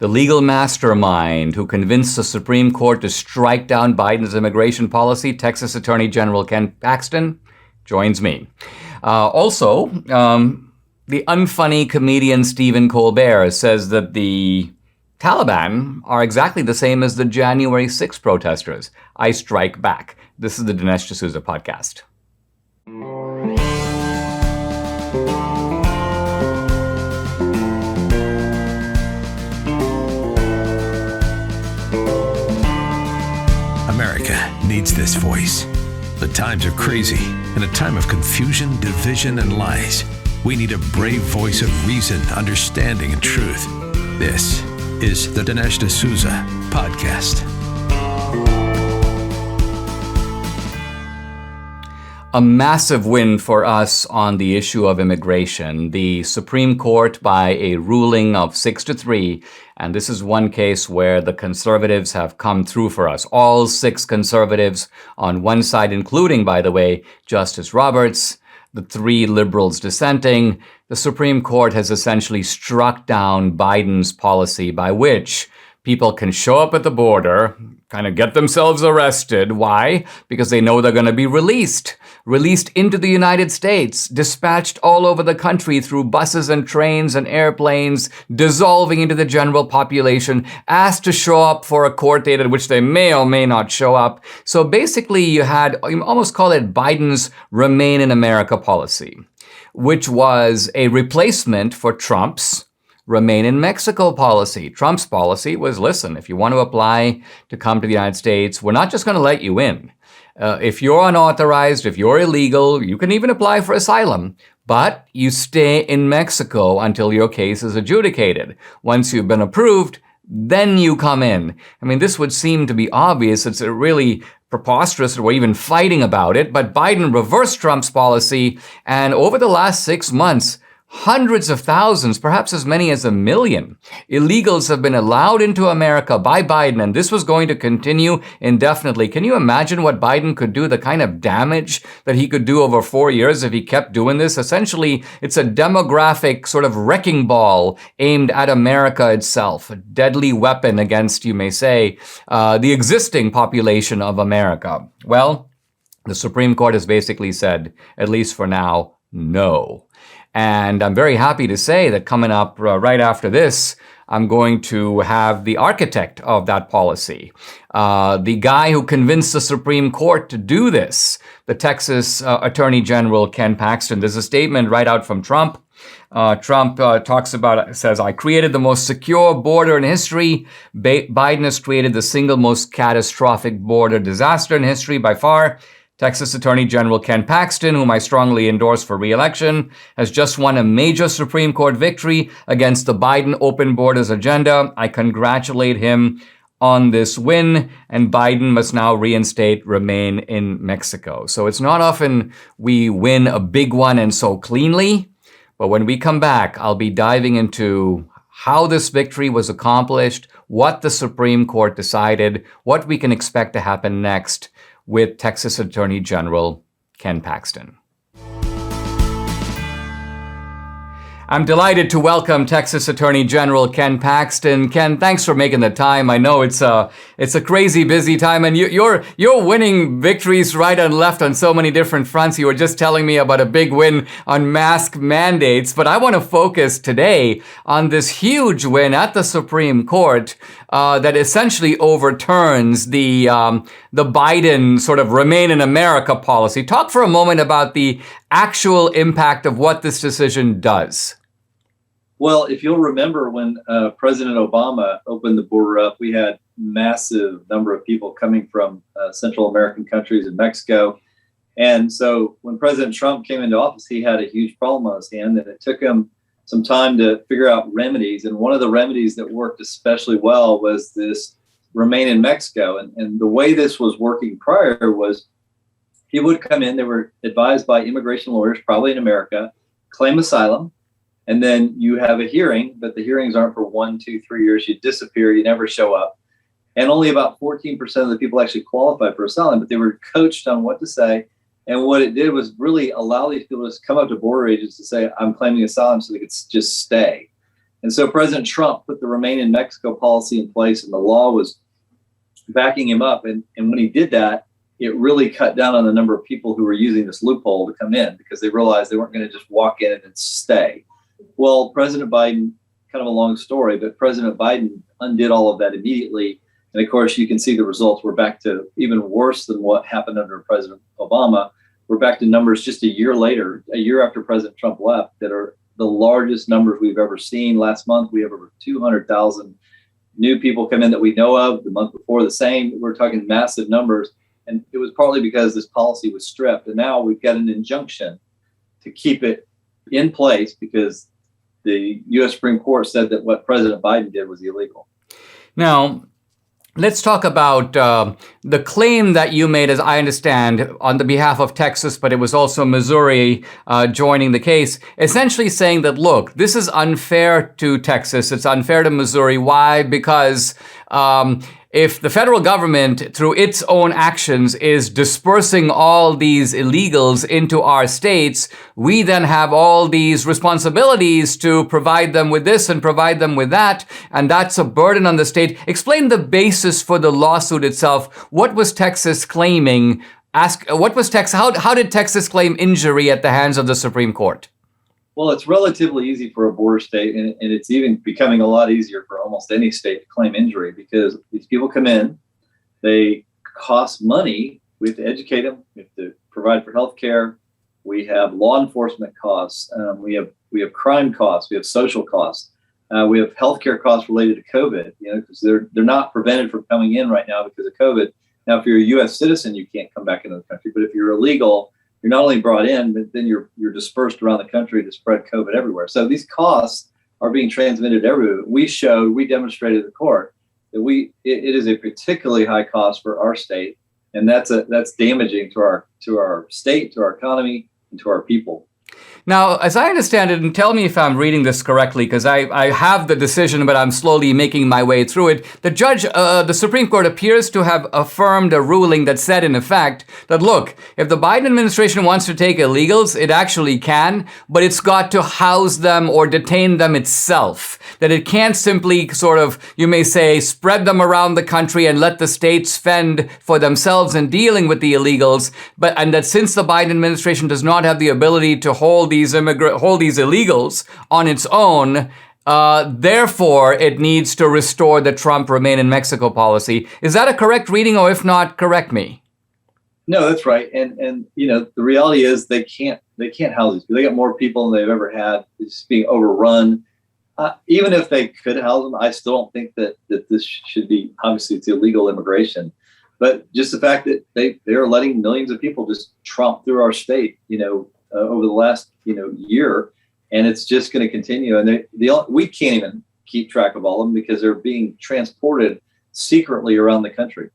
the legal mastermind who convinced the Supreme Court to strike down Biden's immigration policy, Texas Attorney General Ken Paxton, joins me. Also, the unfunny comedian Stephen Colbert says that the Taliban are exactly the same as the January 6th protesters. I strike back. This is the Dinesh D'Souza podcast. America needs this voice. The times are crazy. In a time of confusion, division, and lies, we need a brave voice of reason, understanding, and truth. This is the Dinesh D'Souza podcast. A massive win for us on the issue of immigration. The Supreme Court, by a ruling of 6-3, and this is one case where the conservatives have come through for us. All 6 conservatives on one side, including, by the way, Justice Roberts, the 3 liberals dissenting. The Supreme Court has essentially struck down Biden's policy by which people can show up at the border, kind of get themselves arrested. Why? Because they know they're going to be released into the United States, dispatched all over the country through buses and trains and airplanes, dissolving into the general population, asked to show up for a court date at which they may or may not show up. So basically you almost call it Biden's Remain in America policy, which was a replacement for Trump's Remain in Mexico policy. Trump's policy was, listen, if you want to apply to come to the United States, we're not just going to let you in. If you're unauthorized, if you're illegal, you can even apply for asylum, but you stay in Mexico until your case is adjudicated. Once you've been approved, then you come in. I mean, this would seem to be obvious. It's really preposterous that we're even fighting about it, but Biden reversed Trump's policy, and over the last 6 months, hundreds of thousands, perhaps as many as 1 million illegals have been allowed into America by Biden, and this was going to continue indefinitely. Can you imagine what Biden could do, the kind of damage that he could do over 4 years if he kept doing this? Essentially, it's a demographic sort of wrecking ball aimed at America itself, a deadly weapon against, you may say, the existing population of America. Well, the Supreme Court has basically said, at least for now, no. And I'm very happy to say that coming up right after this, I'm going to have the architect of that policy, the guy who convinced the Supreme Court to do this, the Texas Attorney General Ken Paxton. There's a statement right out from Trump. Trump says, I created the most secure border in history. Biden has created the single most catastrophic border disaster in history by far. Texas Attorney General Ken Paxton, whom I strongly endorse for re-election, has just won a major Supreme Court victory against the Biden open borders agenda. I congratulate him on this win, and Biden must now reinstate Remain in Mexico. So it's not often we win a big one and so cleanly, but when we come back, I'll be diving into how this victory was accomplished, what the Supreme Court decided, what we can expect to happen next with Texas Attorney General Ken Paxton. I'm delighted to welcome Texas Attorney General Ken Paxton. Ken, thanks for making the time. I know it's a crazy busy time, and you're winning victories right and left on so many different fronts. You were just telling me about a big win on mask mandates, but I want to focus today on this huge win at the Supreme Court that essentially overturns the Biden sort of Remain in America policy. Talk for a moment about the actual impact of what this decision does. Well, if you'll remember when President Obama opened the border up, we had massive number of people coming from Central American countries and Mexico. And so when President Trump came into office, he had a huge problem on his hand, and it took him some time to figure out remedies. And one of the remedies that worked especially well was this Remain in Mexico. And the way this was working prior was he would come in, they were advised by immigration lawyers, probably in America, claim asylum. And then you have a hearing, but the hearings aren't for 1, 2, 3 years. You disappear, you never show up. And only about 14% of the people actually qualified for asylum, but they were coached on what to say. And what it did was really allow these people to come up to border agents to say, I'm claiming asylum, so they could just stay. And so President Trump put the Remain in Mexico policy in place, and the law was backing him up. And when he did that, it really cut down on the number of people who were using this loophole to come in, because they realized they weren't going to just walk in and stay. Well, President Biden, kind of a long story, but President Biden undid all of that immediately. And of course, you can see the results. We're back to even worse than what happened under President Obama. We're back to numbers just a year later, a year after President Trump left, that are the largest numbers we've ever seen. Last month, we have over 200,000 new people come in that we know of. The month before, the same. We're talking massive numbers. And it was partly because this policy was stripped. And now we've got an injunction to keep it in place because the U.S. Supreme Court said that what President Biden did was illegal. Now, let's talk about the claim that you made, as I understand, on the behalf of Texas, but it was also Missouri joining the case, essentially saying that, look, this is unfair to Texas. It's unfair to Missouri. Why? Because if the federal government, through its own actions, is dispersing all these illegals into our states, we then have all these responsibilities to provide them with this and provide them with that, and that's a burden on the state. Explain the basis for the lawsuit itself. What was Texas claiming? How did Texas claim injury at the hands of the Supreme Court? Well, it's relatively easy for a border state, and it's even becoming a lot easier for almost any state to claim injury, because these people come in, they cost money. We have to educate them. We have to provide for health care. We have law enforcement costs. We have crime costs. We have social costs. We have healthcare costs related to COVID. Because they're not prevented from coming in right now because of COVID. Now, if you're a U.S. citizen, you can't come back into the country. But if you're illegal, you're not only brought in, but then you're dispersed around the country to spread COVID everywhere. So these costs are being transmitted everywhere. We demonstrated to the court that it is a particularly high cost for our state, and that's damaging to our state, to our economy, and to our people. Now, as I understand it, and tell me if I'm reading this correctly, because I have the decision, but I'm slowly making my way through it. The Supreme Court appears to have affirmed a ruling that said, in effect, that, look, if the Biden administration wants to take illegals, it actually can, but it's got to house them or detain them itself. That it can't simply sort of, you may say, spread them around the country and let the states fend for themselves in dealing with the illegals, and that since the Biden administration does not have the ability to hold these illegals on its own, therefore it needs to restore the Trump Remain in Mexico policy. Is that a correct reading, or if not, correct me? No, that's right. And the reality is they can't house these people. They got more people than they've ever had. It's just being overrun. Even if they could house them, I still don't think that this should be, obviously it's illegal immigration, but just the fact that they're letting millions of people just tromp through our state, over the last year, and it's just going to continue. And we can't even keep track of all of them because they're being transported secretly around the country.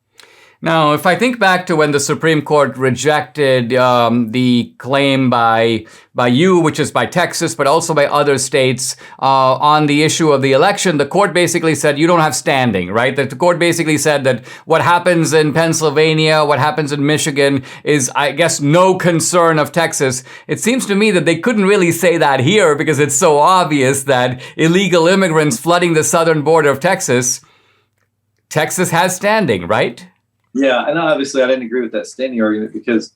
Now, if I think back to when the Supreme Court rejected the claim by you, which is by Texas, but also by other states, on the issue of the election, the court basically said you don't have standing, right? The court basically said that what happens in Pennsylvania, what happens in Michigan is, I guess, no concern of Texas. It seems to me that they couldn't really say that here because it's so obvious that illegal immigrants flooding the southern border of Texas has standing, right? Yeah, and obviously I didn't agree with that standing argument, because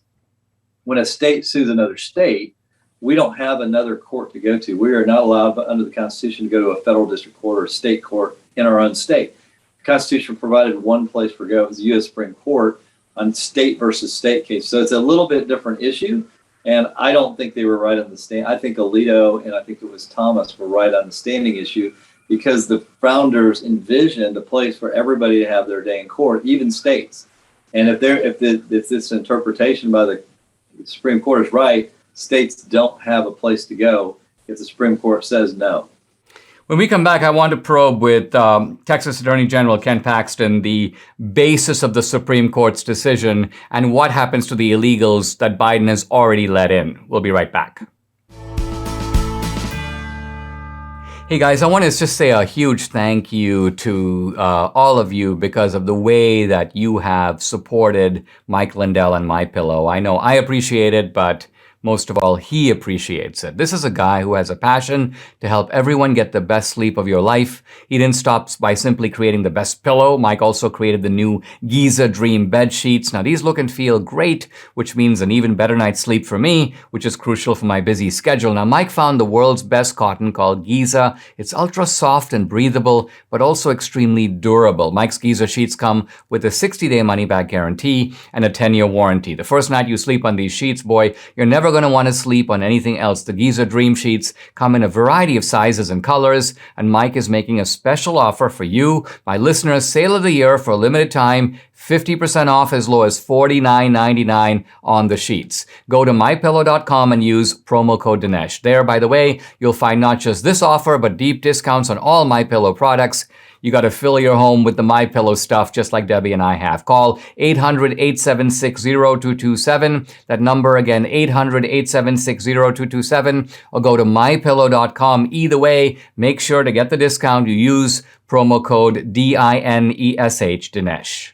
when a state sues another state, we don't have another court to go to. We are not allowed under the Constitution to go to a federal district court or a state court in our own state. The Constitution provided one place for go. It was the U.S. Supreme Court on state versus state case. So it's a little bit different issue, and I don't think they were right on the stand. I think Alito and I think it was Thomas were right on the standing issue, because the founders envisioned a place for everybody to have their day in court, even states. And if this interpretation by the Supreme Court is right, states don't have a place to go if the Supreme Court says no. When we come back, I want to probe with Texas Attorney General Ken Paxton the basis of the Supreme Court's decision and what happens to the illegals that Biden has already let in. We'll be right back. Hey guys, I want to just say a huge thank you to all of you because of the way that you have supported Mike Lindell and MyPillow. I know I appreciate it, but most of all, he appreciates it. This is a guy who has a passion to help everyone get the best sleep of your life. He didn't stop by simply creating the best pillow. Mike also created the new Giza Dream bed sheets. Now, these look and feel great, which means an even better night's sleep for me, which is crucial for my busy schedule. Now, Mike found the world's best cotton called Giza. It's ultra soft and breathable, but also extremely durable. Mike's Giza sheets come with a 60-day money-back guarantee and a 10-year warranty. The first night you sleep on these sheets, boy, you're never going to want to sleep on anything else. The Giza Dream sheets come in a variety of sizes and colors, and Mike is making a special offer for you, my listeners, sale of the year for a limited time, 50% off as low as $49.99 on the sheets. Go to MyPillow.com and use promo code Dinesh. There, by the way, you'll find not just this offer, but deep discounts on all MyPillow products. You got to fill your home with the MyPillow stuff, just like Debbie and I have. Call 800-876-0227. That number again, 800-876-0227, or go to MyPillow.com. Either way, make sure to get the discount. You use promo code DINESH, Dinesh.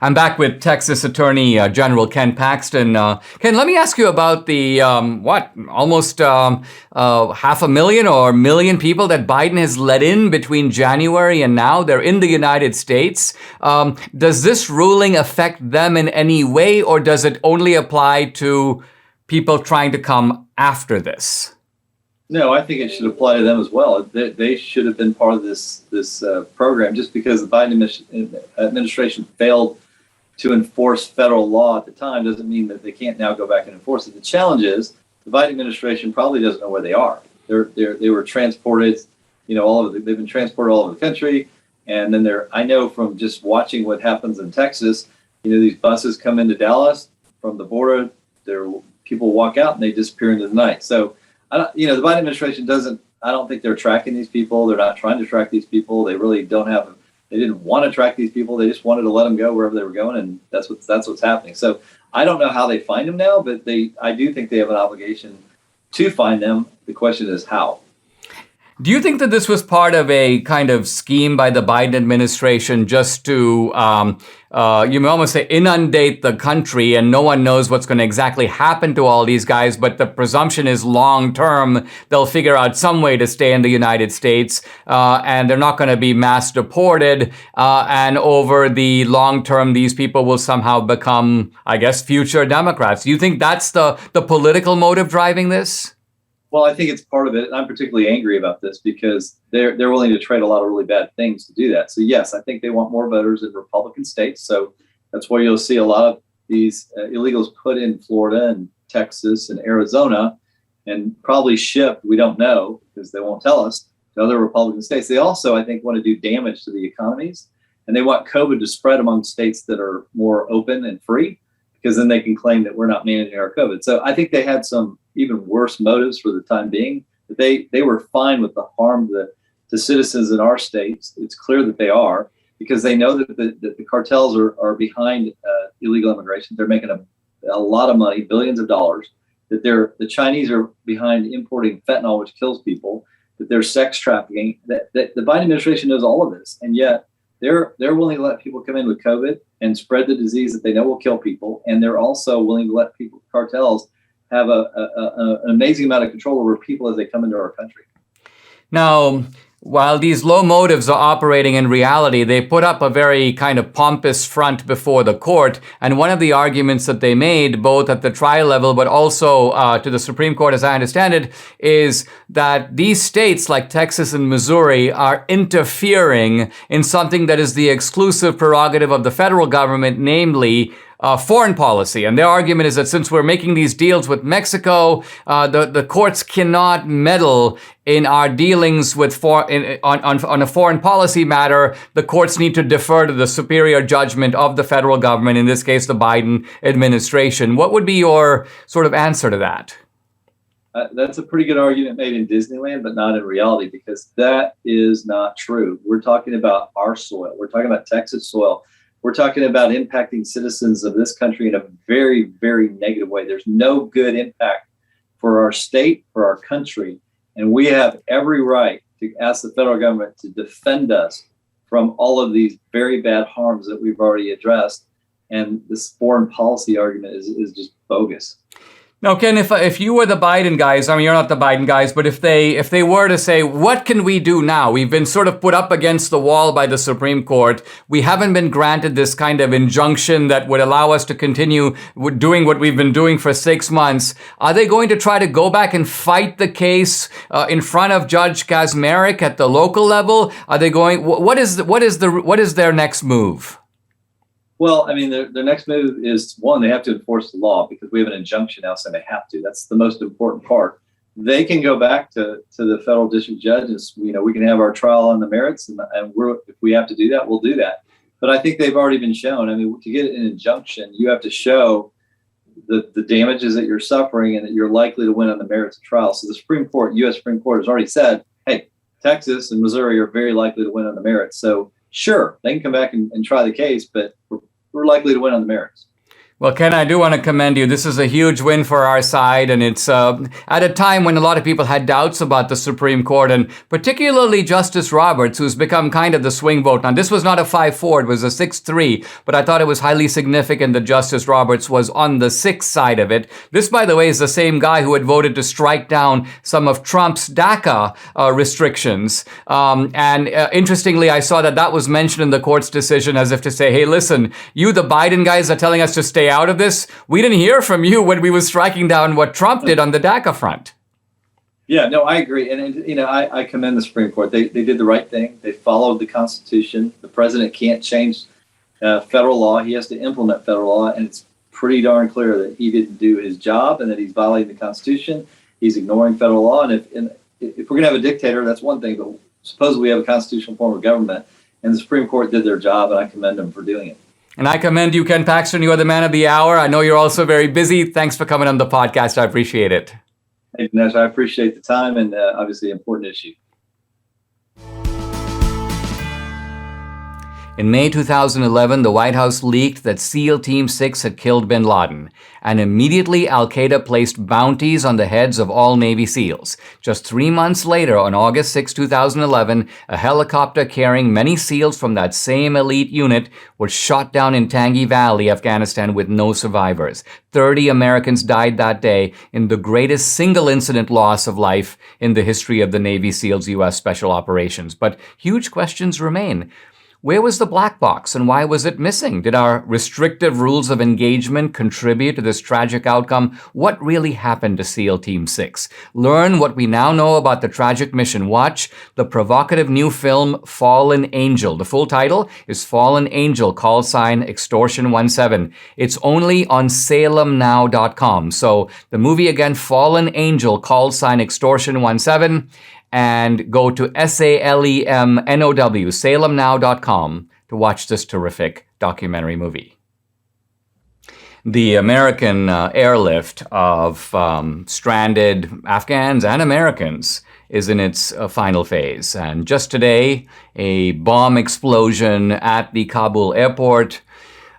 I'm back with Texas Attorney General Ken Paxton. Ken, let me ask you about the, almost 500,000 or million people that Biden has let in between January and now. They're in the United States. Does this ruling affect them in any way, or does it only apply to people trying to come after this? No, I think it should apply to them as well. They should have been part of this program. Just because the Biden administration failed to enforce federal law at the time doesn't mean that they can't now go back and enforce it. The challenge is the Biden administration probably doesn't know where they are. They were transported, they've been transported all over the country, and then I know from just watching what happens in Texas, these buses come into Dallas from the border. People walk out and they disappear into the night. So, the Biden administration I don't think they're tracking these people. They're not trying to track these people. They really they didn't want to track these people. They just wanted to let them go wherever they were going, and that's what's happening. So I don't know how they find them now, but I do think they have an obligation to find them. The question is how. Do you think that this was part of a kind of scheme by the Biden administration just to, you may almost say, inundate the country, and no one knows what's going to exactly happen to all these guys, but the presumption is long term, they'll figure out some way to stay in the United States, and they're not going to be mass deported, and over the long term, these people will somehow become, I guess, future Democrats. Do you think that's the political motive driving this? Well, I think it's part of it. And I'm particularly angry about this because they're willing to trade a lot of really bad things to do that. So, yes, I think they want more voters in Republican states. So that's where you'll see a lot of these illegals put in Florida and Texas and Arizona and probably shipped, we don't know because they won't tell us, to other Republican states. They also, I think, want to do damage to the economies. And they want COVID to spread among states that are more open and free, because then they can claim that we're not managing our COVID. So I think they had some even worse motives for the time being. But they were fine with the harm to citizens in our states. It's clear that they are, because they know that the cartels are behind illegal immigration. They're making a lot of money, billions of dollars. That the Chinese are behind importing fentanyl, which kills people. That there's sex trafficking. That the Biden administration knows all of this, and yet they're willing to let people come in with COVID and spread the disease that they know will kill people. And they're also willing to let cartels have an amazing amount of control over people as they come into our country. Now, while these low motives are operating in reality, they put up a very kind of pompous front before the court. And one of the arguments that they made, both at the trial level, but also to the Supreme Court, as I understand it, is that these states like Texas and Missouri are interfering in something that is the exclusive prerogative of the federal government, namely foreign policy. And their argument is that since we're making these deals with Mexico, the courts cannot meddle in our dealings with on a foreign policy matter. The courts need to defer to the superior judgment of the federal government, in this case, the Biden administration. What would be your sort of answer to that? That's a pretty good argument made in Disneyland, but not in reality, because that is not true. We're talking about our soil. We're talking about Texas soil. We're talking about impacting citizens of this country in a very, very negative way. There's no good impact for our state, for our country. And we have every right to ask the federal government to defend us from all of these very bad harms that we've already addressed. And this foreign policy argument is just bogus. Now, Ken, if you were the Biden guys, I mean, you're not the Biden guys, but if they were to say, what can we do now? We've been sort of put up against the wall by the Supreme Court. We haven't been granted this kind of injunction that would allow us to continue doing what we've been doing for 6 months. Are they going to try to go back and fight the case in front of Judge Kaczmarek at the local level? Are they going? What is their next move? Well, I mean, their next move is, one, they have to enforce the law because we have an injunction now saying they have to. That's the most important part. They can go back to the federal district judges. We can have our trial on the merits, and if we have to do that, we'll do that. But I think they've already been shown. I mean, to get an injunction, you have to show the damages that you're suffering and that you're likely to win on the merits of trial. So the U.S. Supreme Court has already said, hey, Texas and Missouri are very likely to win on the merits. So sure, they can come back and try the case, but we're likely to win on the merits. Well, Ken, I do want to commend you. This is a huge win for our side, and it's at a time when a lot of people had doubts about the Supreme Court, and particularly Justice Roberts, who's become kind of the swing vote. Now, this was not a 5-4, it was a 6-3, but I thought it was highly significant that Justice Roberts was on the 6th side of it. This, by the way, is the same guy who had voted to strike down some of Trump's DACA restrictions. Interestingly, I saw that was mentioned in the court's decision as if to say, hey, listen, you, the Biden guys, are telling us to stay out of this. We didn't hear from you when we were striking down what Trump did on the DACA front. Yeah, no, I agree. And I commend the Supreme Court. They did the right thing. They followed the Constitution. The president can't change federal law. He has to implement federal law. And it's pretty darn clear that he didn't do his job and that he's violating the Constitution. He's ignoring federal law. And if we're going to have a dictator, that's one thing. But suppose we have a constitutional form of government. And the Supreme Court did their job, and I commend them for doing it. And I commend you, Ken Paxton. You are the man of the hour. I know you're also very busy. Thanks for coming on the podcast. I appreciate it. Hey, Dinesh, I appreciate the time and obviously an important issue. In May 2011, the White House leaked that SEAL Team 6 had killed bin Laden, and immediately Al-Qaeda placed bounties on the heads of all Navy SEALs. Just 3 months later, on August 6, 2011, a helicopter carrying many SEALs from that same elite unit was shot down in Tangi Valley, Afghanistan, with no survivors. 30 Americans died that day in the greatest single incident loss of life in the history of the Navy SEALs U.S. Special Operations. But huge questions remain. Where was the black box and why was it missing? Did our restrictive rules of engagement contribute to this tragic outcome? What really happened to SEAL Team 6? Learn what we now know about the tragic mission. Watch the provocative new film Fallen Angel. The full title is Fallen Angel, Extortion 17. It's only on salemnow.com. So the movie again, Fallen Angel, Extortion 17. And go to SALEMNOW, salemnow.com, to watch this terrific documentary movie. The American airlift of stranded Afghans and Americans is in its final phase. And just today, a bomb explosion at the Kabul airport.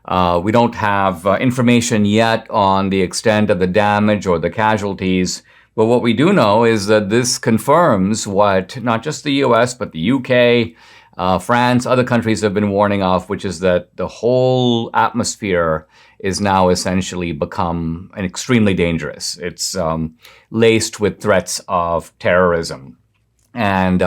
We don't have information yet on the extent of the damage or the casualties. But what we do know is that this confirms what not just the US, but the UK, France, other countries have been warning of, which is that the whole atmosphere is now essentially become extremely dangerous. It's laced with threats of terrorism. And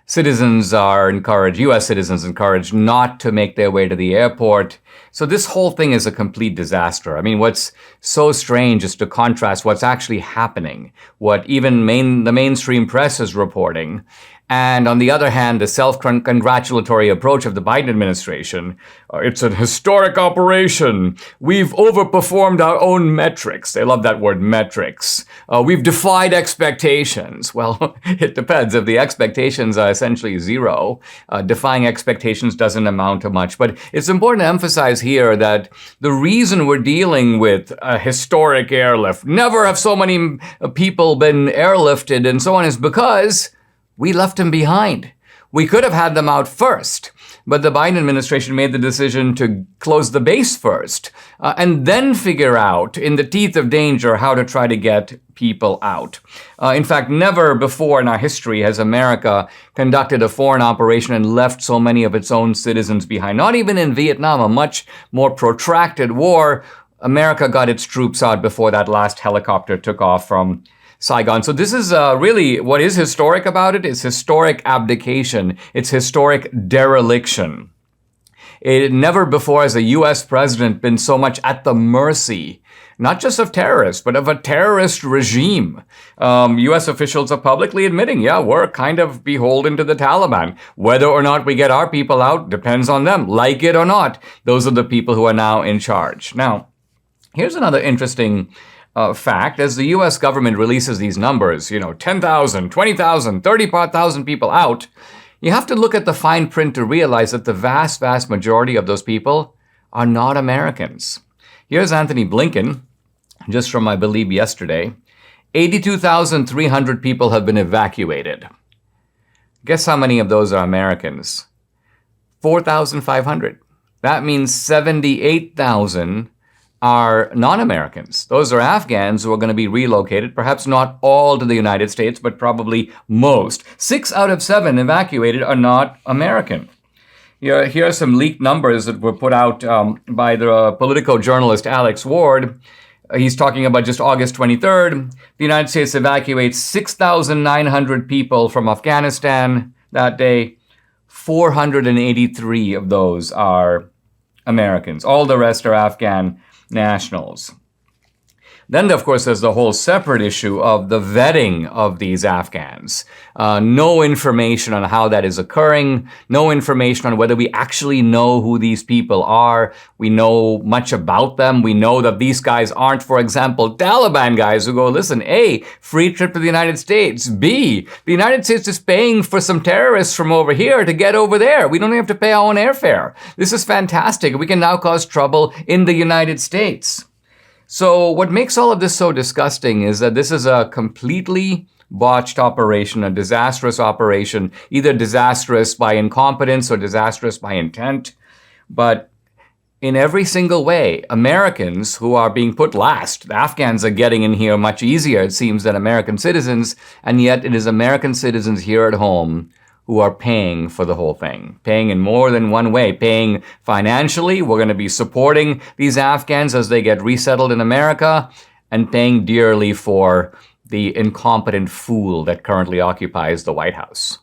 citizens are encouraged, US citizens encouraged not to make their way to the airport. So this whole thing is a complete disaster. I mean, what's so strange is to contrast what's actually happening, what even the mainstream press is reporting, and on the other hand, the self-congratulatory approach of the Biden administration. It's a historic operation. We've overperformed our own metrics. They love that word, metrics. We've defied expectations. Well, it depends. If the expectations are essentially zero, defying expectations doesn't amount to much. But it's important to emphasize here that the reason we're dealing with a historic airlift, never have so many people been airlifted and so on, is because we left them behind. We could have had them out first, but the Biden administration made the decision to close the base first and then figure out, in the teeth of danger, how to try to get people out. In fact, never before in our history has America conducted a foreign operation and left so many of its own citizens behind. Not even in Vietnam, a much more protracted war. America got its troops out before that last helicopter took off from Saigon. So this is really what is historic about it is historic abdication. It's historic dereliction. It never before has a U.S. president been so much at the mercy, not just of terrorists, but of a terrorist regime. U.S. officials are publicly admitting, yeah, we're kind of beholden to the Taliban. Whether or not we get our people out depends on them. Like it or not, those are the people who are now in charge. Now, here's another interesting fact. As the U.S. government releases these numbers, 10,000, 20,000, 30,000 people out, you have to look at the fine print to realize that the vast, vast majority of those people are not Americans. Here's Anthony Blinken, just from, I believe, yesterday. 82,300 people have been evacuated. Guess how many of those are Americans? 4,500. That means 78,000 are non-Americans. Those are Afghans who are going to be relocated, perhaps not all to the United States, but probably most. 6 out of 7 evacuated are not American. Here are some leaked numbers that were put out by the political journalist Alex Ward. He's talking about just August 23rd. The United States evacuates 6,900 people from Afghanistan that day. 483 of those are Americans. All the rest are Afghan nationals. Then, of course, there's the whole separate issue of the vetting of these Afghans. No information on how that is occurring. No information on whether we actually know who these people are. We know much about them. We know that these guys aren't, for example, Taliban guys who go, listen, A, free trip to the United States. B, the United States is paying for some terrorists from over here to get over there. We don't have to pay our own airfare. This is fantastic. We can now cause trouble in the United States. So what makes all of this so disgusting is that this is a completely botched operation, a disastrous operation, either disastrous by incompetence or disastrous by intent. But in every single way, Americans who are being put last, the Afghans are getting in here much easier, it seems, than American citizens, and yet it is American citizens here at home who are paying for the whole thing, paying in more than one way, paying financially. We're going to be supporting these Afghans as they get resettled in America, and paying dearly for the incompetent fool that currently occupies the White House.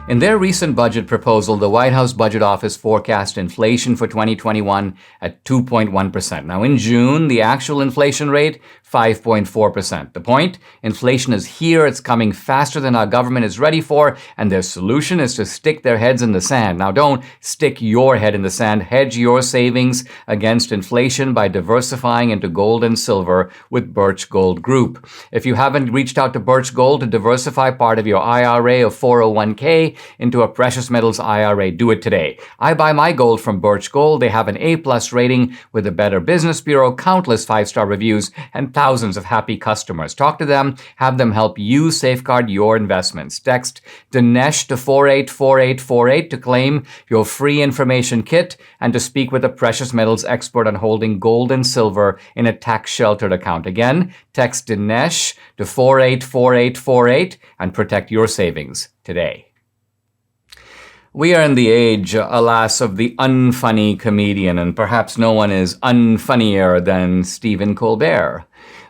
In their recent budget proposal, the White House Budget Office forecast inflation for 2021 at 2.1%. Now, in June, the actual inflation rate, 5.4%. The point? Inflation is here. It's coming faster than our government is ready for, and their solution is to stick their heads in the sand. Now, don't stick your head in the sand. Hedge your savings against inflation by diversifying into gold and silver with Birch Gold Group. If you haven't reached out to Birch Gold to diversify part of your IRA or 401k into a precious metals IRA, do it today. I buy my gold from Birch Gold. They have an A+ rating with the Better Business Bureau, countless 5-star reviews, and thousands of happy customers. Talk to them. Have them help you safeguard your investments. Text Dinesh to 484848 to claim your free information kit and to speak with a precious metals expert on holding gold and silver in a tax-sheltered account. Again, text Dinesh to 484848 and protect your savings today. We are in the age, alas, of the unfunny comedian, and perhaps no one is unfunnier than Stephen Colbert.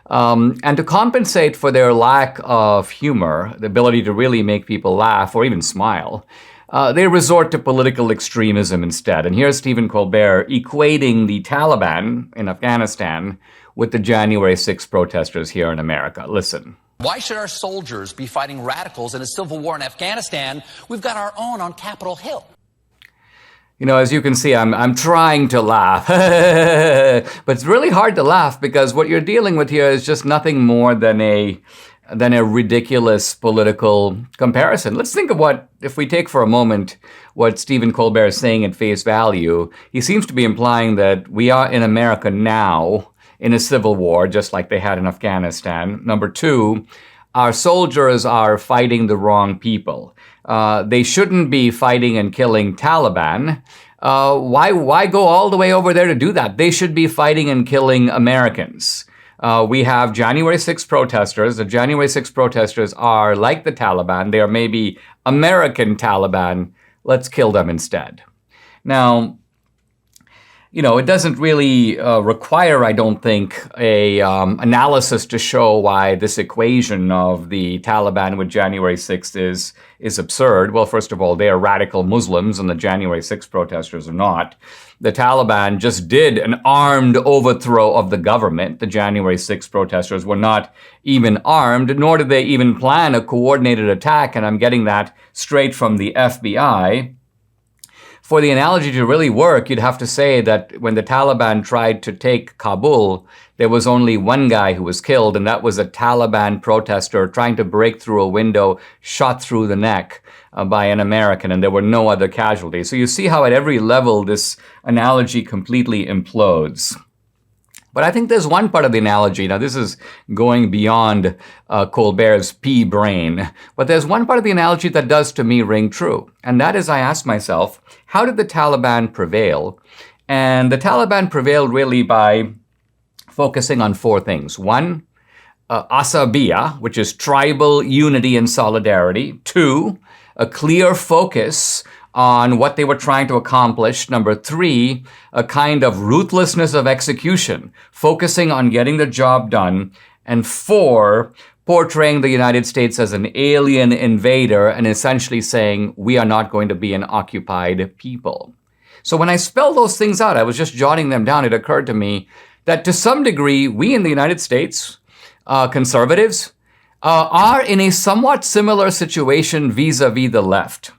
And to compensate for their lack of humor, the ability to really make people laugh or even smile, they resort to political extremism instead. And here's Stephen Colbert equating the Taliban in Afghanistan with the January 6th protesters here in America. Listen. Why should our soldiers be fighting radicals in a civil war in Afghanistan? We've got our own on Capitol Hill. You know, as you can see, I'm trying to laugh. But it's really hard to laugh because what you're dealing with here is just nothing more than a ridiculous political comparison. Let's think of what, if we take for a moment what Stephen Colbert is saying at face value, he seems to be implying that we are in America now in a civil war, just like they had in Afghanistan. Number two, our soldiers are fighting the wrong people. They shouldn't be fighting and killing Taliban. Why go all the way over there to do that? They should be fighting and killing Americans. We have January 6th protesters. The January 6th protesters are like the Taliban. They are maybe American Taliban. Let's kill them instead. Now, it doesn't really require, I don't think, a analysis to show why this equation of the Taliban with January 6th is absurd. Well, first of all, they are radical Muslims, and the January 6th protesters are not. The Taliban just did an armed overthrow of the government. The January 6th protesters were not even armed, nor did they even plan a coordinated attack, and I'm getting that straight from the FBI. For the analogy to really work, you'd have to say that when the Taliban tried to take Kabul, there was only one guy who was killed, and that was a Taliban protester trying to break through a window, shot through the neck by an American, and there were no other casualties. So you see how at every level this analogy completely implodes. But I think there's one part of the analogy, now this is going beyond Colbert's pea brain, but there's one part of the analogy that does to me ring true. And that is, I ask myself, how did the Taliban prevail? And the Taliban prevailed really by focusing on four things. One, asabiya, which is tribal unity and solidarity. Two, a clear focus on what they were trying to accomplish. Number three, a kind of ruthlessness of execution, focusing on getting the job done. And four, portraying the United States as an alien invader and essentially saying, we are not going to be an occupied people. So when I spelled those things out, I was just jotting them down. It occurred to me that to some degree, we in the United States, conservatives, are in a somewhat similar situation vis-a-vis the left.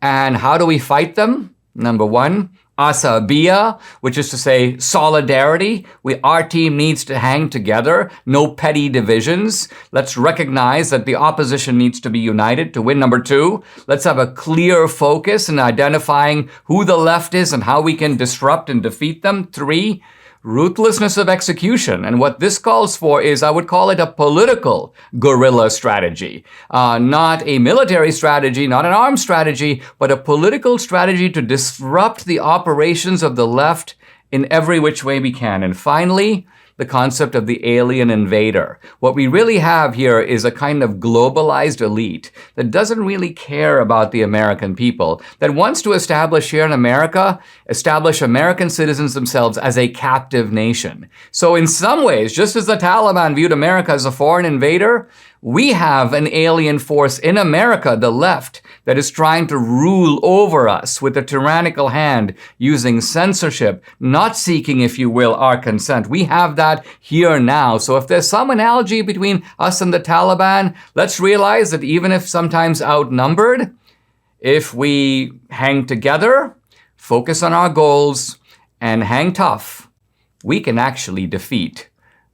And how do we fight them? Number one, asabiya, which is to say solidarity. Our team needs to hang together, no petty divisions. Let's recognize that the opposition needs to be united to win. Number two, let's have a clear focus in identifying who the left is and how we can disrupt and defeat them. Three, ruthlessness of execution. And what this calls for is, I would call it a political guerrilla strategy. Not a military strategy, not an armed strategy, but a political strategy to disrupt the operations of the left in every which way we can. And finally, the concept of the alien invader. What we really have here is a kind of globalized elite that doesn't really care about the American people, that wants to establish here in America, establish American citizens themselves as a captive nation. So in some ways, just as the Taliban viewed America as a foreign invader, we have an alien force in America, the left, that is trying to rule over us with a tyrannical hand, using censorship, not seeking, if you will, our consent. We have that here now. So if there's some analogy between us and the Taliban, let's realize that even if sometimes outnumbered, if we hang together, focus on our goals, and hang tough, we can actually defeat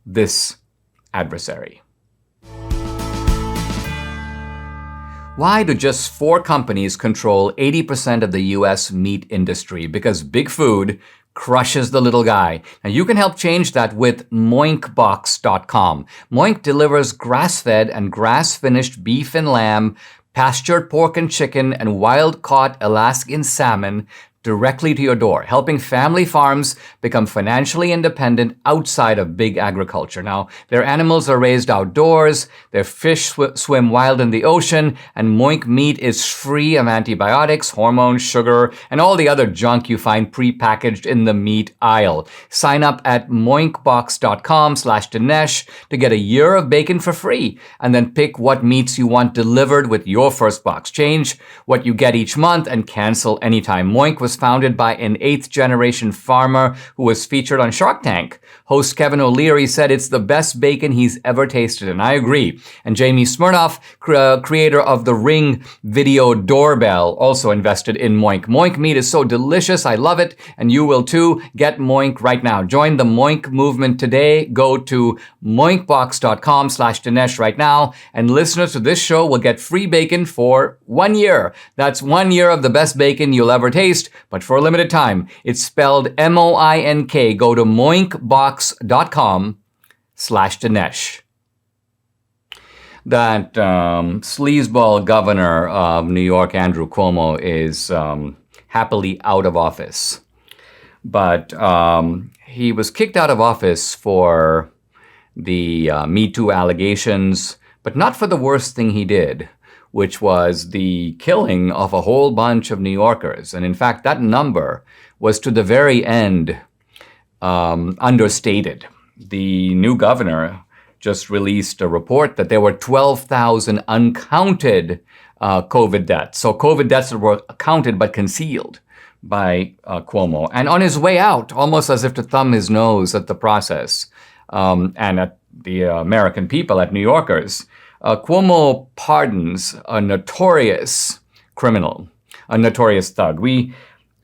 this adversary. Why do just 4 companies control 80% of the US meat industry? Because big food crushes the little guy. Now you can help change that with Moinkbox.com. Moink delivers grass-fed and grass-finished beef and lamb, pastured pork and chicken, and wild-caught Alaskan salmon directly to your door, helping family farms become financially independent outside of big agriculture. Now, their animals are raised outdoors, their fish swim wild in the ocean, and Moink meat is free of antibiotics, hormones, sugar, and all the other junk you find prepackaged in the meat aisle. Sign up at moinkbox.com/Dinesh to get a year of bacon for free, and then pick what meats you want delivered with your first box. Change what you get each month and cancel anytime. Moink was founded by an 8th-generation farmer who was featured on Shark Tank. Host Kevin O'Leary said it's the best bacon he's ever tasted, and I agree. And Jamie Smirnoff, creator of the Ring video doorbell, also invested in Moink. Moink meat is so delicious, I love it, and you will too. Get Moink right now. Join the Moink movement today. Go to moinkbox.com/Dinesh right now, and listeners to this show will get free bacon for 1 year. That's 1 year of the best bacon you'll ever taste, but for a limited time. It's spelled M-O-I-N-K. Go to moinkbox.com/Dinesh. That sleazeball governor of New York, Andrew Cuomo, is happily out of office. But he was kicked out of office for the Me Too allegations, but not for the worst thing he did, which was the killing of a whole bunch of New Yorkers. And in fact, that number was to the very end understated. The new governor just released a report that there were 12,000 uncounted COVID deaths. So COVID deaths that were counted but concealed by Cuomo. And on his way out, almost as if to thumb his nose at the process and at the American people, at New Yorkers, Cuomo pardons a notorious criminal, a notorious thug. We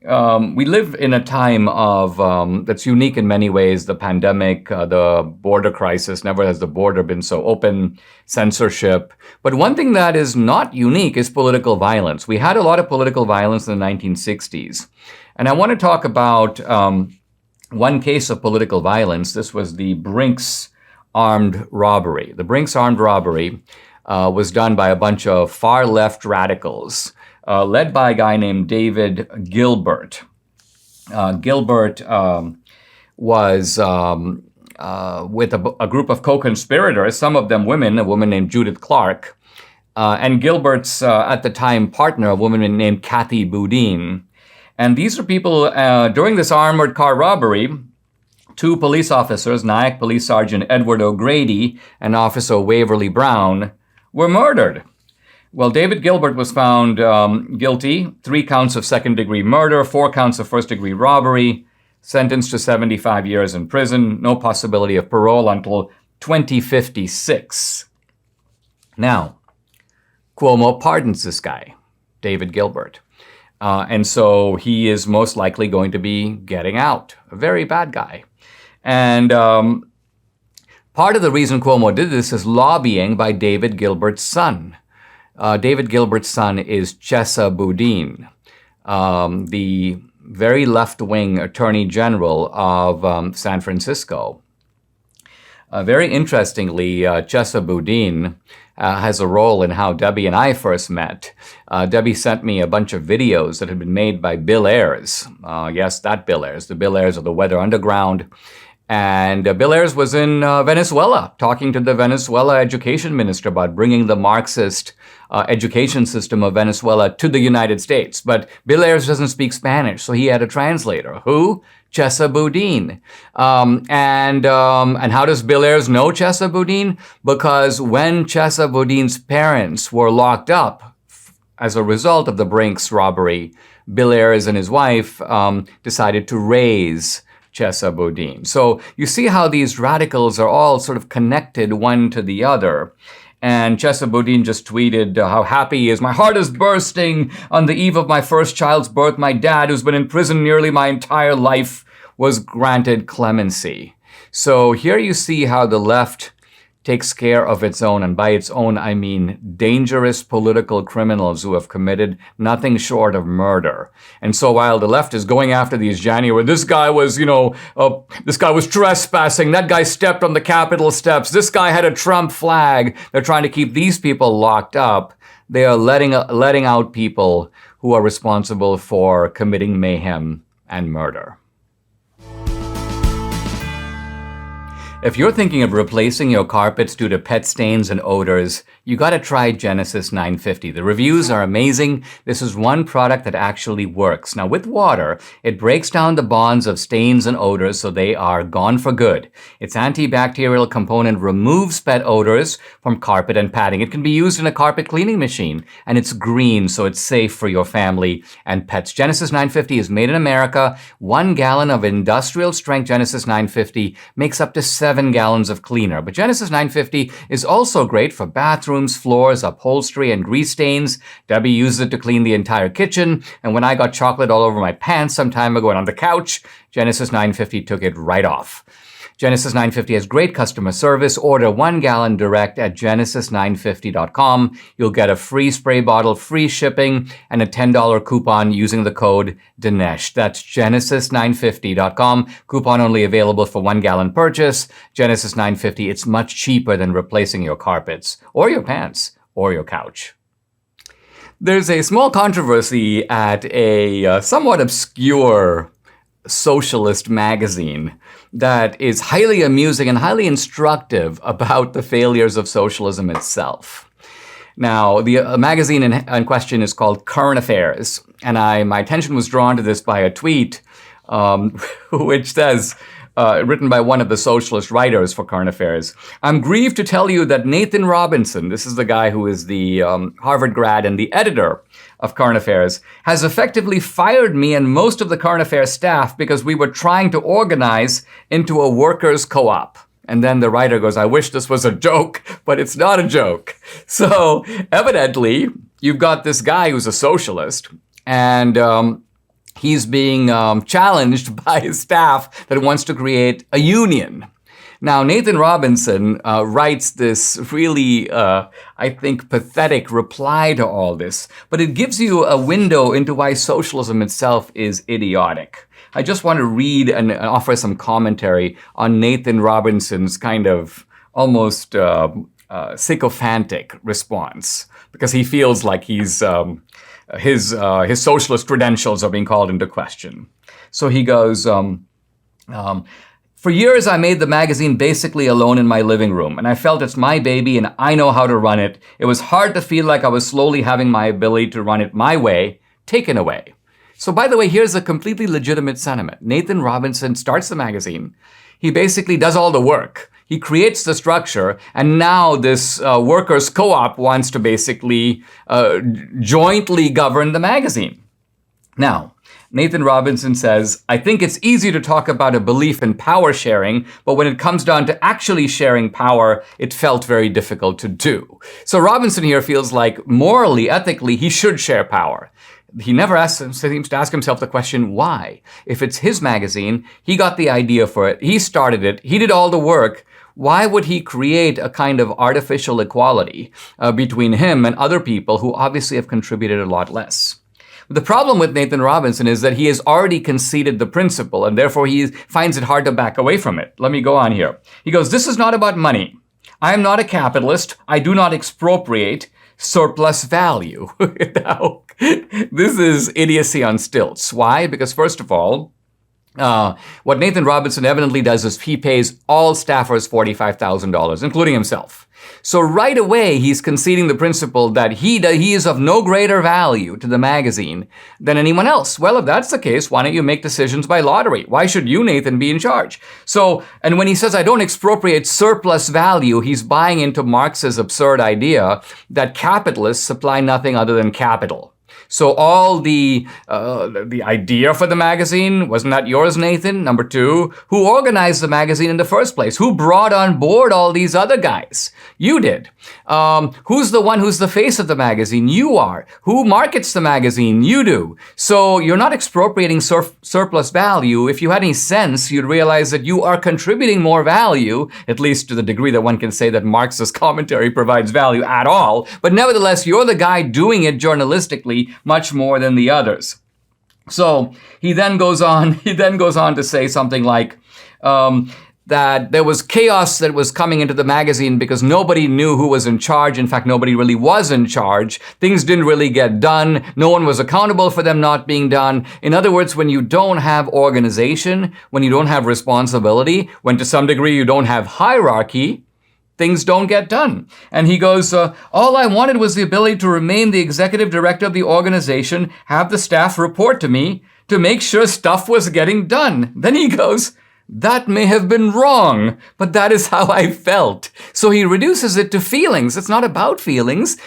live in a time of that's unique in many ways. The pandemic, the border crisis. Never has the border been so open. Censorship. But one thing that is not unique is political violence. We had a lot of political violence in the 1960s. And I want to talk about one case of political violence. This was the Brinks armed robbery. The Brinks armed robbery was done by a bunch of far-left radicals, led by a guy named David Gilbert. Gilbert was with a group of co-conspirators, some of them women, a woman named Judith Clark, and Gilbert's, at the time, partner, a woman named Kathy Boudin. And these are people, during this armored car robbery, two police officers, Nyack Police Sergeant Edward O'Grady and Officer Waverly Brown, were murdered. Well, David Gilbert was found guilty, 3 counts of second-degree murder, 4 counts of first-degree robbery, sentenced to 75 years in prison, no possibility of parole until 2056. Now, Cuomo pardons this guy, David Gilbert. And so he is most likely going to be getting out. A very bad guy. And part of the reason Cuomo did this is lobbying by David Gilbert's son. David Gilbert's son is Chesa Boudin, the very left-wing attorney general of San Francisco. Very interestingly, Chesa Boudin has a role in how Debbie and I first met. Debbie sent me a bunch of videos that had been made by Bill Ayers. Yes, that Bill Ayers, the Bill Ayers of the Weather Underground. And Bill Ayers was in Venezuela, talking to the Venezuela education minister about bringing the Marxist education system of Venezuela to the United States. But Bill Ayers doesn't speak Spanish, so he had a translator. Who? Chesa Boudin. And how does Bill Ayers know Chesa Boudin? Because when Chesa Boudin's parents were locked up as a result of the Brinks robbery, Bill Ayers and his wife decided to raise Chesa Boudin. So you see how these radicals are all sort of connected one to the other. And Chesa Boudin just tweeted how happy he is. My heart is bursting on the eve of my first child's birth. My dad, who's been in prison nearly my entire life, was granted clemency. So here you see how the left takes care of its own, and by its own, I mean dangerous political criminals who have committed nothing short of murder. And so while the left is going after these January, this guy was, this guy was trespassing, that guy stepped on the Capitol steps, this guy had a Trump flag, they're trying to keep these people locked up. They are letting out people who are responsible for committing mayhem and murder. If you're thinking of replacing your carpets due to pet stains and odors, you gotta try Genesis 950. The reviews are amazing. This is one product that actually works. Now, with water, it breaks down the bonds of stains and odors so they are gone for good. Its antibacterial component removes pet odors from carpet and padding. It can be used in a carpet cleaning machine, and it's green, so it's safe for your family and pets. Genesis 950 is made in America. 1 gallon of industrial-strength Genesis 950 makes up to 7 gallons of cleaner. But Genesis 950 is also great for bathrooms, floors, upholstery, and grease stains. Debbie uses it to clean the entire kitchen. And when I got chocolate all over my pants some time ago and on the couch, Genesis 950 took it right off. Genesis 950 has great customer service. Order 1 gallon direct at genesis950.com. You'll get a free spray bottle, free shipping, and a $10 coupon using the code Dinesh. That's genesis950.com. Coupon only available for 1 gallon purchase. Genesis 950, it's much cheaper than replacing your carpets or your pants or your couch. There's a small controversy at a somewhat obscure socialist magazine that is highly amusing and highly instructive about the failures of socialism itself. Now, the magazine in question is called Current Affairs, and my attention was drawn to this by a tweet which says, written by one of the socialist writers for Current Affairs, "I'm grieved to tell you that Nathan Robinson," this is the guy who is the Harvard grad and the editor of Current Affairs, "has effectively fired me and most of the Current Affairs staff because we were trying to organize into a workers' co-op." And then the writer goes, "I wish this was a joke, but it's not a joke." So evidently, you've got this guy who's a socialist, and he's being challenged by his staff that wants to create a union. Now, Nathan Robinson writes this really, I think, pathetic reply to all this, but it gives you a window into why socialism itself is idiotic. I just want to read and offer some commentary on Nathan Robinson's kind of almost sycophantic response, because he feels like his socialist credentials are being called into question. So he goes, "For years, I made the magazine basically alone in my living room, and I felt it's my baby and I know how to run it. It was hard to feel like I was slowly having my ability to run it my way taken away." So by the way, here's a completely legitimate sentiment. Nathan Robinson starts the magazine. He basically does all the work. He creates the structure, and now this workers' co-op wants to basically jointly govern the magazine. Now, Nathan Robinson says, "I think it's easy to talk about a belief in power sharing, but when it comes down to actually sharing power, it felt very difficult to do." So Robinson here feels like morally, ethically, he should share power. He never seems to ask himself the question, why? If it's his magazine, he got the idea for it, he started it, he did all the work, why would he create a kind of artificial equality between him and other people who obviously have contributed a lot less? The problem with Nathan Robinson is that he has already conceded the principle, and therefore he finds it hard to back away from it. Let me go on here. He goes, "This is not about money. I am not a capitalist. I do not expropriate surplus value." Now, this is idiocy on stilts. Why? Because first of all, what Nathan Robinson evidently does is he pays all staffers $45,000, including himself. So right away, he's conceding the principle that he is of no greater value to the magazine than anyone else. Well, if that's the case, why don't you make decisions by lottery? Why should you, Nathan, be in charge? So, and when he says, "I don't expropriate surplus value," he's buying into Marx's absurd idea that capitalists supply nothing other than capital. So all the idea for the magazine, wasn't that yours, Nathan? Number two, who organized the magazine in the first place? Who brought on board all these other guys? You did. Who's the one who's the face of the magazine? You are. Who markets the magazine? You do. So you're not expropriating surplus value. If you had any sense, you'd realize that you are contributing more value, at least to the degree that one can say that Marx's commentary provides value at all. But nevertheless, you're the guy doing it journalistically much more than the others. So he then goes on to say something like that there was chaos that was coming into the magazine because nobody knew who was in charge. In fact, nobody really was in charge. Things didn't really get done. No one was accountable for them not being done. In other words, when you don't have organization, when you don't have responsibility, when to some degree you don't have hierarchy, things don't get done. And he goes, "All I wanted was the ability to remain the executive director of the organization, have the staff report to me to make sure stuff was getting done." Then he goes, "That may have been wrong, but that is how I felt." So he reduces it to feelings. It's not about feelings.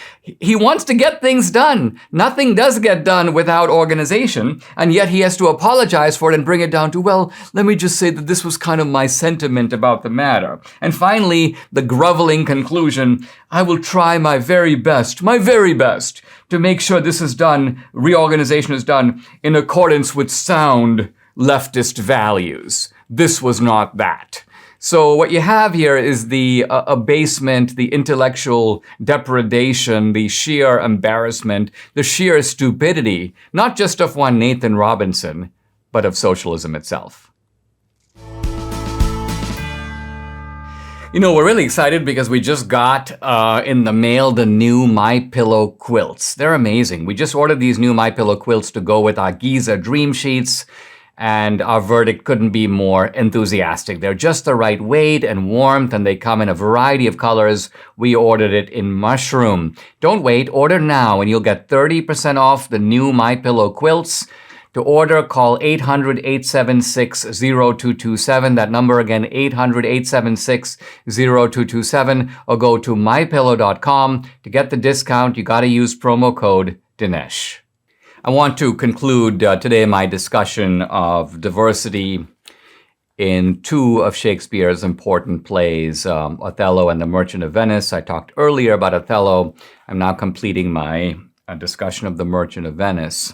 He wants to get things done. Nothing does get done without organization, and yet he has to apologize for it and bring it down to, well, let me just say that this was kind of my sentiment about the matter. And finally, the groveling conclusion, "I will try my very best to make sure this is done, reorganization is done in accordance with sound leftist values." This was not that. So what you have here is the abasement, the intellectual depredation, the sheer embarrassment, the sheer stupidity, not just of one Nathan Robinson, but of socialism itself. You know, we're really excited because we just got in the mail the new MyPillow quilts. They're amazing. We just ordered these new MyPillow quilts to go with our Giza Dream Sheets. and our verdict couldn't be more enthusiastic. They're just the right weight and warmth, and they come in a variety of colors. We ordered it in mushroom. Don't wait, order now, and you'll get 30% off the new MyPillow quilts. To order, call 800-876-0227. That number again, 800-876-0227, or go to mypillow.com. To get the discount, you got to use promo code Dinesh. I want to conclude today my discussion of diversity in two of Shakespeare's important plays, Othello and The Merchant of Venice. I talked earlier about Othello. I'm now completing my discussion of The Merchant of Venice.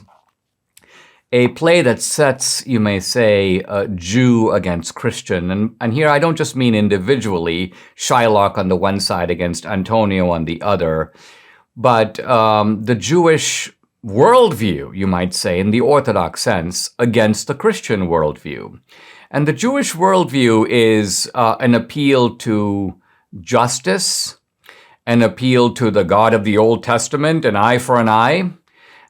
A play that sets, you may say, Jew against Christian. And here I don't just mean individually, Shylock on the one side against Antonio on the other, but the Jewish worldview, you might say, in the Orthodox sense, against the Christian worldview. And the Jewish worldview is an appeal to justice, an appeal to the God of the Old Testament, an eye for an eye.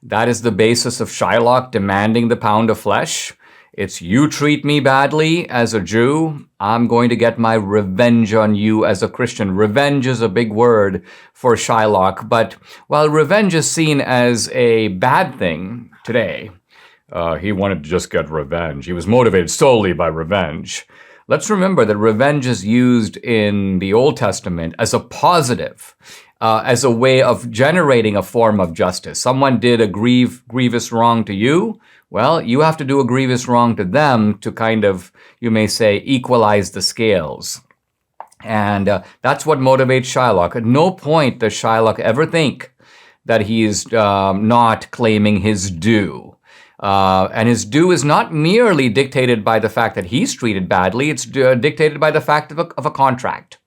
That is the basis of Shylock demanding the pound of flesh. It's you treat me badly as a Jew, I'm going to get my revenge on you as a Christian. Revenge is a big word for Shylock, but while revenge is seen as a bad thing today, he wanted to just get revenge. He was motivated solely by revenge. Let's remember that revenge is used in the Old Testament as a positive, as a way of generating a form of justice. Someone did a grievous wrong to you. Well, you have to do a grievous wrong to them to kind of, you may say, equalize the scales. And that's what motivates Shylock. At no point does Shylock ever think that he's not claiming his due. And his due is not merely dictated by the fact that he's treated badly. It's dictated by the fact of a contract.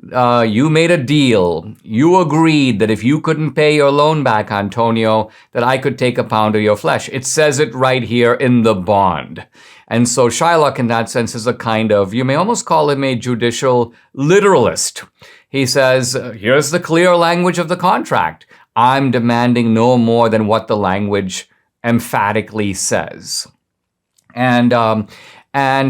You made a deal. You agreed that if you couldn't pay your loan back, Antonio, that I could take a pound of your flesh. It says it right here in the bond. And so Shylock, in that sense, is a kind of, you may almost call him a judicial literalist. He says, here's the clear language of the contract. I'm demanding no more than what the language emphatically says. And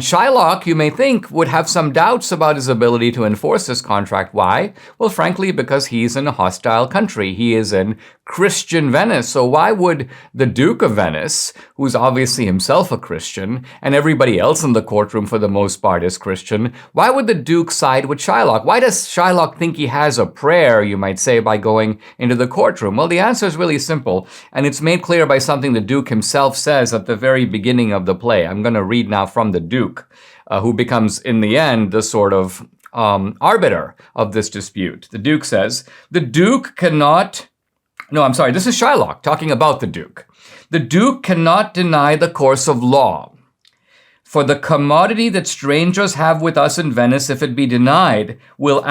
Shylock, you may think, would have some doubts about his ability to enforce this contract. Why? Well, frankly, because he's in a hostile country. He is in Christian Venice. So why would the Duke of Venice, who's obviously himself a Christian, and everybody else in the courtroom for the most part is Christian, why would the Duke side with Shylock? Why does Shylock think he has a prayer, you might say, by going into the courtroom? Well, the answer is really simple, and it's made clear by something the Duke himself says at the very beginning of the play. I'm going to read now from the Duke, who becomes, in the end, the sort of arbiter of this dispute. The Duke says, this is Shylock talking about the Duke. The Duke cannot deny the course of law. For the commodity that strangers have with us in Venice, if it be denied, will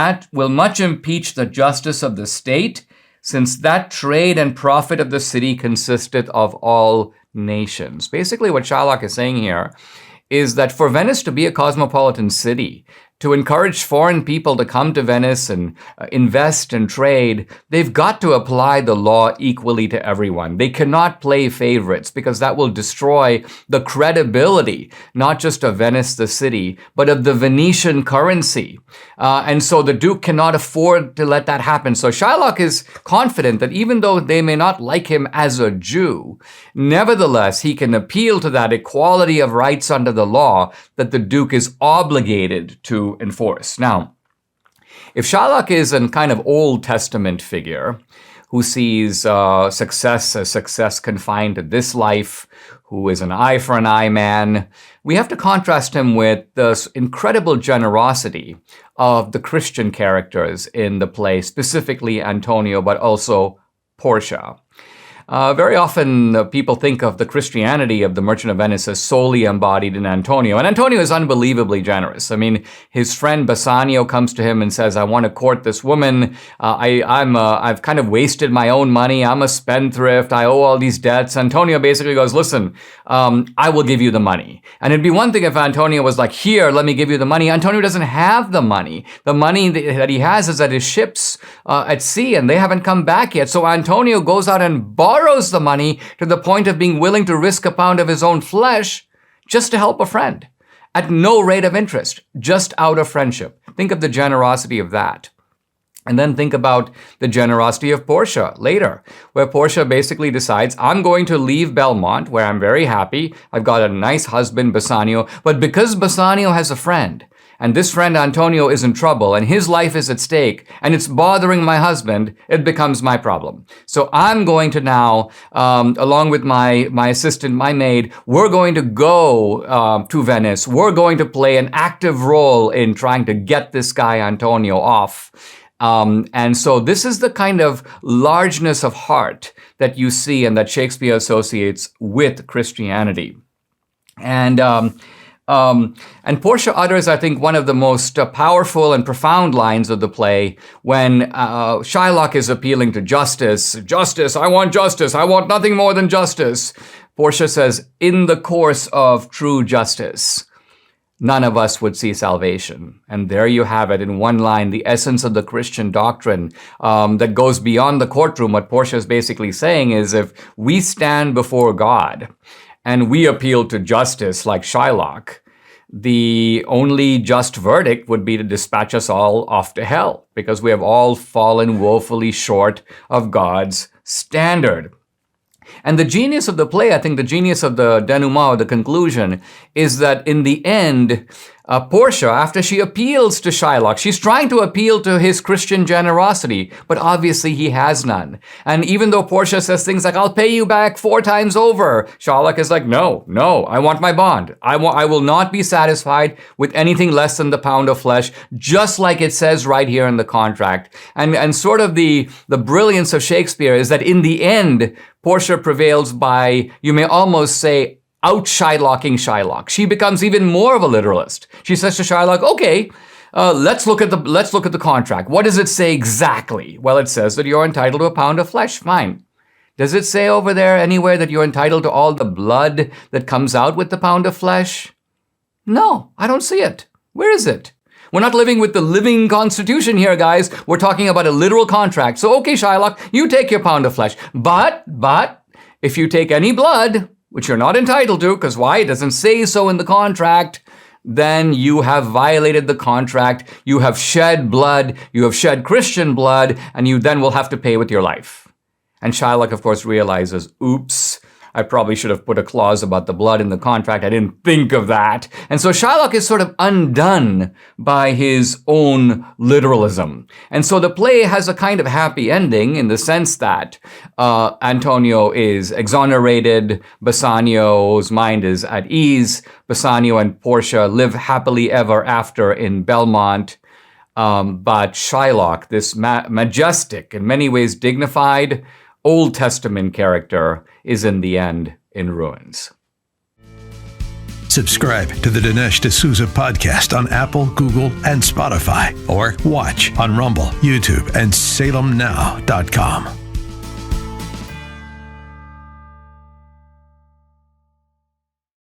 much impeach the justice of the state, since that trade and profit of the city consisteth of all nations. Basically, what Shylock is saying here is that for Venice to be a cosmopolitan city, to encourage foreign people to come to Venice and invest and trade, they've got to apply the law equally to everyone. They cannot play favorites because that will destroy the credibility, not just of Venice, the city, but of the Venetian currency. And so the Duke cannot afford to let that happen. So Shylock is confident that even though they may not like him as a Jew, nevertheless, he can appeal to that equality of rights under the law that the Duke is obligated to enforce. Now, if Shylock is a kind of Old Testament figure who sees success as success confined to this life, who is an eye for an eye man, we have to contrast him with the incredible generosity of the Christian characters in the play, specifically Antonio, but also Portia. Very often people think of the Christianity of the Merchant of Venice as solely embodied in Antonio. And Antonio is unbelievably generous. I mean, his friend Bassanio comes to him and says, I want to court this woman. I've kind of wasted my own money. I'm a spendthrift. I owe all these debts. Antonio basically goes, listen, I will give you the money. And it'd be one thing if Antonio was like, here, let me give you the money. Antonio doesn't have the money. The money that he has is at his ships at sea, and they haven't come back yet. So Antonio goes out and borrows the money to the point of being willing to risk a pound of his own flesh just to help a friend at no rate of interest, just out of friendship. Think of the generosity of that. And then think about the generosity of Portia later, where Portia basically decides, I'm going to leave Belmont, where I'm very happy. I've got a nice husband, Bassanio. But because Bassanio has a friend, and this friend Antonio is in trouble, and his life is at stake, and it's bothering my husband, it becomes my problem. So I'm going to now, along with my assistant, my maid, we're going to go to Venice. We're going to play an active role in trying to get this guy Antonio off. And so this is the kind of largeness of heart that you see and that Shakespeare associates with Christianity. And Portia utters, I think, one of the most powerful and profound lines of the play when Shylock is appealing to justice. Justice, I want justice. I want nothing more than justice. Portia says, in the course of true justice, none of us would see salvation. And there you have it in one line, the essence of the Christian doctrine that goes beyond the courtroom. What Portia is basically saying is if we stand before God and we appeal to justice like Shylock, the only just verdict would be to dispatch us all off to hell because we have all fallen woefully short of God's standard. And the genius of the play, I think the genius of the denouement, or the conclusion, is that in the end, Portia, after she appeals to Shylock, she's trying to appeal to his Christian generosity, but obviously he has none. And even though Portia says things like, I'll pay you back 4 times over, Shylock is like, no, I want my bond. I will not be satisfied with anything less than the pound of flesh, just like it says right here in the contract. And sort of the brilliance of Shakespeare is that in the end, Portia prevails by, you may almost say, out-Shylocking Shylock. She becomes even more of a literalist. She says to Shylock, okay, let's look at the contract. What does it say exactly? Well, it says that you're entitled to a pound of flesh. Fine. Does it say over there anywhere that you're entitled to all the blood that comes out with the pound of flesh? No, I don't see it. Where is it? We're not living with the living Constitution here, guys. We're talking about a literal contract. So, okay, Shylock, you take your pound of flesh. But, if you take any blood, which you're not entitled to, because why? It doesn't say so in the contract, then you have violated the contract. You have shed blood. You have shed Christian blood, and you then will have to pay with your life. And Shylock, of course, realizes, oops, I probably should have put a clause about the blood in the contract. I didn't think of that. And so Shylock is sort of undone by his own literalism. And so the play has a kind of happy ending in the sense that Antonio is exonerated, Bassanio's mind is at ease, Bassanio and Portia live happily ever after in Belmont. But Shylock, this majestic, in many ways dignified, Old Testament character, is in the end in ruins. Subscribe to the Dinesh D'Souza podcast on Apple, Google, and Spotify, or watch on Rumble, YouTube, and SalemNow.com.